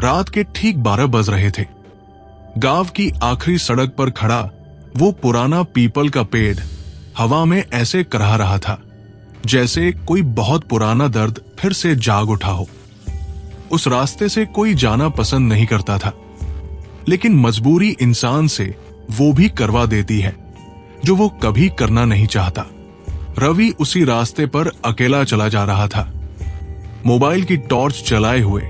रात के ठीक 12 बज रहे थे। गांव की आखिरी सड़क पर खड़ा वो पुराना पीपल का पेड़ हवा में ऐसे करहा रहा था जैसे कोई बहुत पुराना दर्द फिर से जाग उठा हो। उस रास्ते से कोई जाना पसंद नहीं करता था, लेकिन मजबूरी इंसान से वो भी करवा देती है जो वो कभी करना नहीं चाहता। रवि उसी रास्ते पर अकेला चला जा रहा था, मोबाइल की टॉर्च जलाए हुए,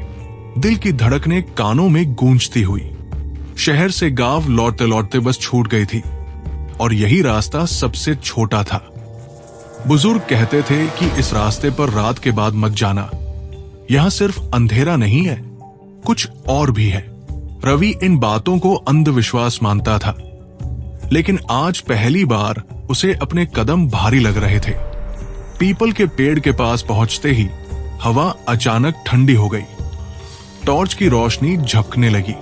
दिल की धड़कनें कानों में गूंजती हुई। शहर से गांव लौटते लौटते बस छूट गई थी और यही रास्ता सबसे छोटा था। बुजुर्ग कहते थे कि इस रास्ते पर रात के बाद मत जाना, यहां सिर्फ अंधेरा नहीं है, कुछ और भी है। रवि इन बातों को अंधविश्वास मानता था, लेकिन आज पहली बार उसे अपने कदम भारी लग रहे थे। पीपल के पेड़ के पास पहुंचते ही हवा अचानक ठंडी हो गई, टॉर्च की रोशनी झपकने लगी।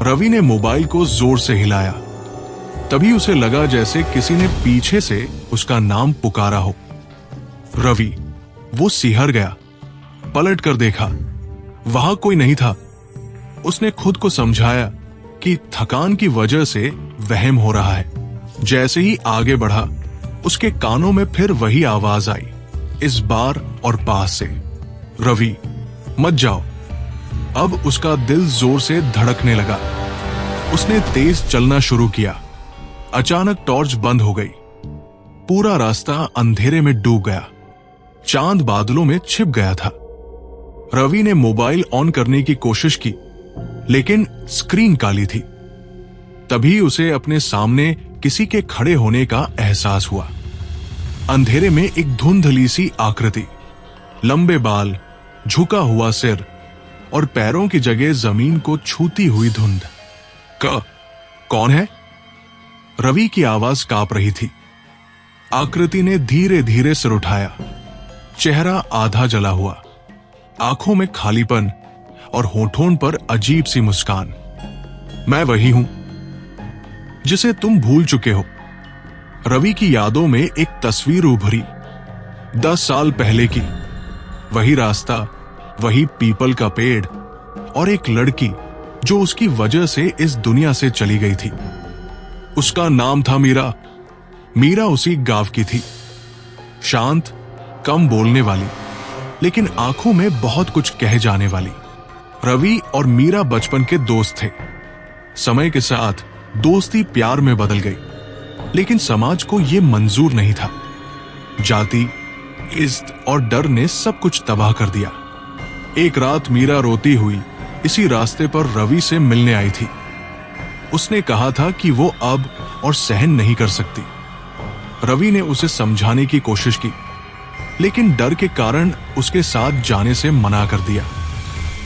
रवि ने मोबाइल को जोर से हिलाया, तभी उसे लगा जैसे किसी ने पीछे से उसका नाम पुकारा हो। रवि, वो सिहर गया, पलट कर देखा, वहां कोई नहीं था। उसने खुद को समझाया कि थकान की वजह से वहम हो रहा है। जैसे ही आगे बढ़ा, उसके कानों में फिर वही आवाज आई, इस बार और पास से, रवि मत जाओ। अब उसका दिल जोर से धड़कने लगा। उसने तेज चलना शुरू किया। अचानक टॉर्च बंद हो गई। पूरा रास्ता अंधेरे में डूब गया। चांद बादलों में छिप गया था। रवि ने मोबाइल ऑन करने की कोशिश की, लेकिन स्क्रीन काली थी। तभी उसे अपने सामने किसी के खड़े होने का एहसास हुआ। अंधेरे में एक धुंधली सी आकृति, लंबे बाल, झुका हुआ सिर और पैरों की जगह जमीन को छूती हुई धुंध। कौन है? रवि की आवाज कांप रही थी। आकृति ने धीरे धीरे सिर उठाया। चेहरा आधा जला हुआ, आंखों में खालीपन और होठों पर अजीब सी मुस्कान। मैं वही हूं जिसे तुम भूल चुके हो। रवि की यादों में एक तस्वीर उभरी, 10 साल पहले की। वही रास्ता, वही पीपल का पेड़ और एक लड़की जो उसकी वजह से इस दुनिया से चली गई थी। उसका नाम था मीरा। मीरा उसी गांव की थी, शांत, कम बोलने वाली, लेकिन आंखों में बहुत कुछ कह जाने वाली। रवि और मीरा बचपन के दोस्त थे। समय के साथ दोस्ती प्यार में बदल गई, लेकिन समाज को यह मंजूर नहीं था। जाति, इज्जत और डर ने सब कुछ तबाह कर दिया। एक रात मीरा रोती हुई इसी रास्ते पर रवि से मिलने आई थी। उसने कहा था कि वो अब और सहन नहीं कर सकती। रवि ने उसे समझाने की कोशिश की, लेकिन डर के कारण उसके साथ जाने से मना कर दिया।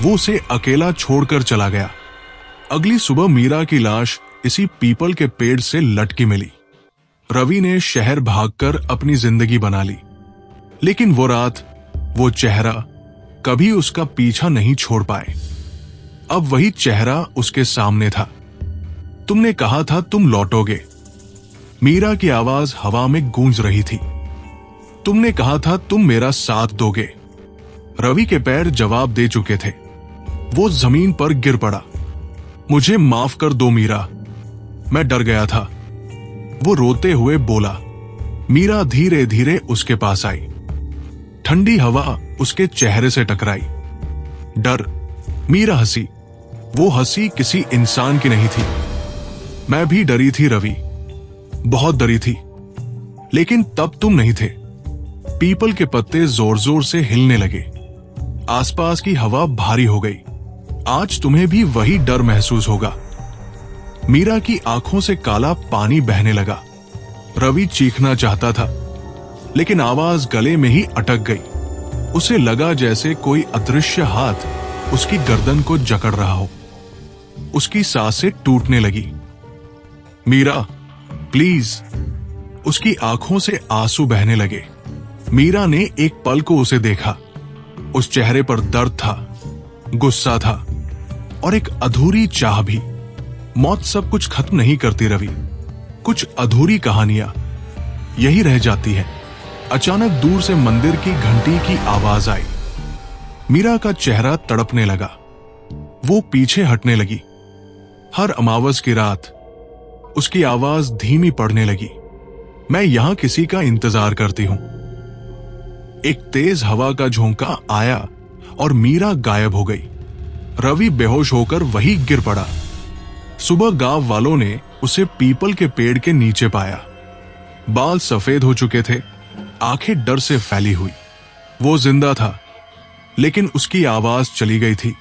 वो उसे अकेला छोड़कर चला गया। अगली सुबह मीरा की लाश इसी पीपल के पेड़ से लटकी मिली। रवि ने शहर भागकर अपनी जिंदगी बना ली, लेकिन वो रात, वो चेहरा कभी उसका पीछा नहीं छोड़ पाए। अब वही चेहरा उसके सामने था। तुमने कहा था तुम लौटोगे। मीरा की आवाज हवा में गूंज रही थी। तुमने कहा था तुम मेरा साथ दोगे। रवि के पैर जवाब दे चुके थे। वो जमीन पर गिर पड़ा। मुझे माफ कर दो मीरा, मैं डर गया था, वो रोते हुए बोला। मीरा धीरे धीरे उसके पास आई। ठंडी हवा उसके चेहरे से टकराई। डर। मीरा हंसी। वो हंसी किसी इंसान की नहीं थी। मैं भी डरी थी रवि, बहुत डरी थी, लेकिन तब तुम नहीं थे। पीपल के पत्ते जोर जोर से हिलने लगे। आसपास की हवा भारी हो गई। आज तुम्हें भी वही डर महसूस होगा। मीरा की आंखों से काला पानी बहने लगा। रवि चीखना चाहता था, लेकिन आवाज गले में ही अटक गई। उसे लगा जैसे कोई अदृश्य हाथ उसकी गर्दन को जकड़ रहा हो। उसकी सांसें टूटने लगी। मीरा, प्लीज। उसकी आंखों से आंसू बहने लगे। मीरा ने एक पल को उसे देखा। उस चेहरे पर दर्द था, गुस्सा था और एक अधूरी चाह भी। मौत सब कुछ खत्म नहीं करती रवि, कुछ अधूरी कहानियां यही रह जाती है। अचानक दूर से मंदिर की घंटी की आवाज आई। मीरा का चेहरा तड़पने लगा। वो पीछे हटने लगी। हर अमावस की रात उसकी आवाज धीमी पड़ने लगी। मैं यहां किसी का इंतजार करती हूं। एक तेज हवा का झोंका आया और मीरा गायब हो गई। रवि बेहोश होकर वहीं गिर पड़ा। सुबह गांव वालों ने उसे पीपल के पेड़ के नीचे पाया। बाल सफेद हो चुके थे, आंखें डर से फैली हुई। वो जिंदा था, लेकिन उसकी आवाज चली गई थी।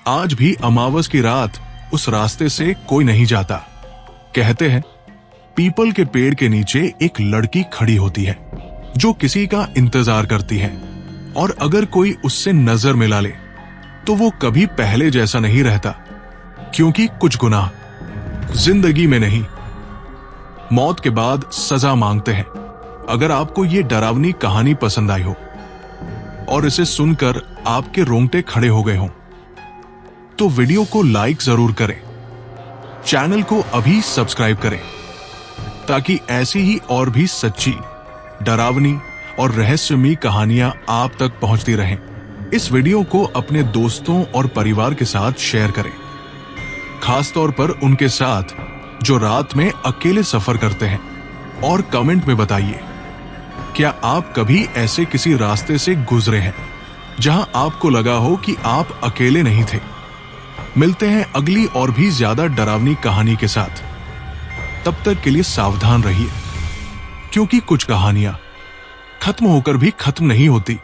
आज भी अमावस की रात उस रास्ते से कोई नहीं जाता। कहते हैं पीपल के पेड़ के नीचे एक लड़की खड़ी होती है जो किसी का इंतजार करती है, और अगर कोई उससे नजर मिला ले तो वो कभी पहले जैसा नहीं रहता, क्योंकि कुछ गुनाह जिंदगी में नहीं, मौत के बाद सजा मांगते हैं। अगर आपको ये डरावनी कहानी पसंद आई हो और इसे सुनकर आपके रोंगटे खड़े हो गए हों, तो वीडियो को लाइक जरूर करें, चैनल को अभी सब्सक्राइब करें, ताकि ऐसी ही और भी सच्ची, डरावनी और रहस्यमयी कहानियां आप तक पहुंचती रहें। इस वीडियो को अपने दोस्तों और परिवार के साथ शेयर करें, खासतौर पर उनके साथ जो रात में अकेले सफर करते हैं। और कमेंट में बताइए, क्या आप कभी ऐसे किसी रास्ते से गुजरे हैं जहां आपको लगा हो कि आप अकेले नहीं थे। मिलते हैं अगली और भी ज्यादा डरावनी कहानी के साथ। तब तक के लिए सावधान रहिए, क्योंकि कुछ कहानियां खत्म होकर भी खत्म नहीं होती।